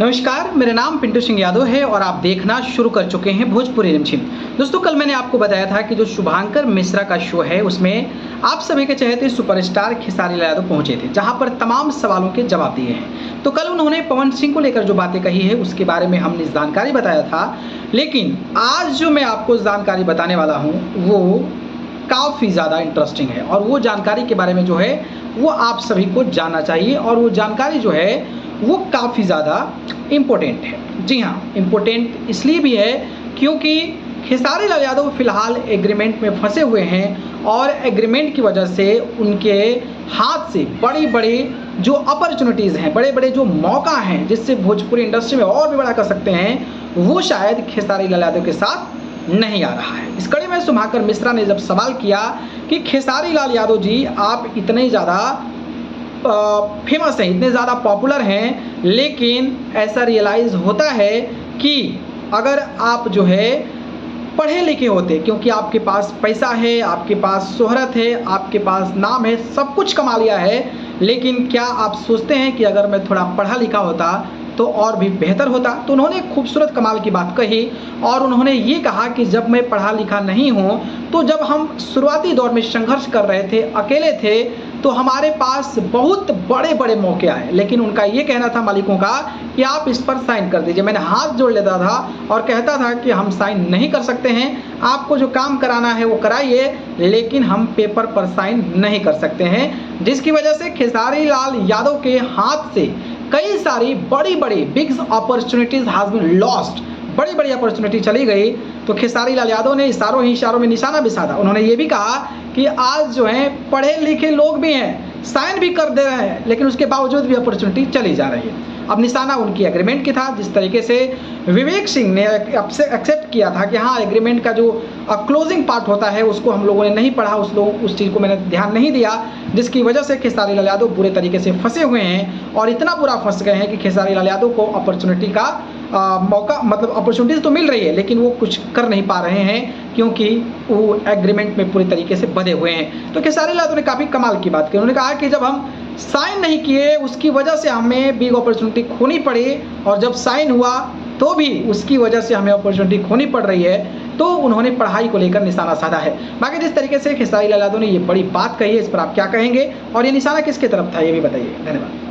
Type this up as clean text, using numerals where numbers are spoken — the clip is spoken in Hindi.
नमस्कार, मेरा नाम पिंटू सिंह यादव है और आप देखना शुरू कर चुके हैं भोजपुरी रिमझिम। दोस्तों, कल मैंने आपको बताया था कि जो शुभांकर मिश्रा का शो है उसमें आप सभी के चहेते सुपरस्टार खेसारी लाल यादव पहुंचे थे, जहां पर तमाम सवालों के जवाब दिए हैं। तो कल उन्होंने पवन सिंह को लेकर जो बातें कही है उसके बारे में हमने जानकारी बताया था, लेकिन आज जो मैं आपको जानकारी बताने वाला हूँ वो काफ़ी ज़्यादा इंटरेस्टिंग है और वो जानकारी के बारे में जो है वो आप सभी को जानना चाहिए और वो जानकारी जो है वो काफ़ी ज़्यादा इम्पोर्टेंट है। जी हाँ, इम्पोर्टेंट इसलिए भी है क्योंकि खेसारी लाल यादव फिलहाल एग्रीमेंट में फंसे हुए हैं और एग्रीमेंट की वजह से उनके हाथ से बड़ी बड़ी जो अपॉर्चुनिटीज़ हैं, बड़े बड़े जो मौका हैं जिससे भोजपुरी इंडस्ट्री में और भी बड़ा कर सकते हैं, वो शायद खेसारी लाल यादव के साथ नहीं आ रहा है। इस कड़ी में शुभांकर मिश्रा ने जब सवाल किया कि खेसारी लाल यादव जी, आप इतने ज़्यादा फेमस हैं, इतने ज़्यादा पॉपुलर हैं, लेकिन ऐसा रियलाइज़ होता है कि अगर आप जो है पढ़े लिखे होते, क्योंकि आपके पास पैसा है, आपके पास शोहरत है, आपके पास नाम है, सब कुछ कमा लिया है, लेकिन क्या आप सोचते हैं कि अगर मैं थोड़ा पढ़ा लिखा होता तो और भी बेहतर होता? तो उन्होंने एक खूबसूरत कमाल की बात कही और उन्होंने ये कहा कि जब मैं पढ़ा लिखा नहीं हूँ, तो जब हम शुरुआती दौर में संघर्ष कर रहे थे, अकेले थे, तो हमारे पास बहुत बड़े बड़े मौके आए, लेकिन उनका ये कहना था मालिकों का कि आप इस पर साइन कर दीजिए। मैंने हाथ जोड़ लेता था और कहता था कि हम साइन नहीं कर सकते हैं, आपको जो काम कराना है वो कराइए, लेकिन हम पेपर पर साइन नहीं कर सकते हैं। जिसकी वजह से खेसारी लाल यादव के हाथ से कई सारी बड़ी बड़ी big opportunities has been lost, बड़ी बड़ी अपॉर्चुनिटी चली गई। तो खेसारी लाल यादव ने इशारों ही इशारों में निशाना भी साधा। उन्होंने ये भी कहा कि आज जो है पढ़े लिखे लोग भी हैं, साइन भी कर दे रहे हैं, लेकिन उसके बावजूद भी अपॉर्चुनिटी चली जा रही है। अब निशाना उनकी एग्रीमेंट की था, जिस तरीके से विवेक सिंह ने एक्सेप्ट किया था कि हाँ, एग्रीमेंट का जो क्लोजिंग पार्ट होता है उसको हम लोगों ने नहीं पढ़ा, उस चीज़ को मैंने ध्यान नहीं दिया, जिसकी वजह से खेसारी लाल यादव बुरे तरीके से फंसे हुए हैं और इतना बुरा फंस गए हैं कि खेसारी लाल यादव को अपॉर्चुनिटी का मौका, मतलब अपॉर्चुनिटीज़ तो मिल रही है, लेकिन वो कुछ कर नहीं पा रहे हैं क्योंकि वो एग्रीमेंट में पूरी तरीके से बंधे हुए हैं। तो खेसारी लाल यादव ने काफ़ी कमाल की बात की। उन्होंने कहा कि जब हम साइन नहीं किए उसकी वजह से हमें बिग अपॉर्चुनिटी खोनी पड़ी, और जब साइन हुआ तो भी उसकी वजह से हमें अपॉर्चुनिटी खोनी पड़ रही है। तो उन्होंने पढ़ाई को लेकर निशाना साधा है। बाकी जिस तरीके से खेसारी लाल यादव ने ये बड़ी बात कही है, इस पर आप क्या कहेंगे और ये निशाना किसकी तरफ था, ये भी बताइए। धन्यवाद।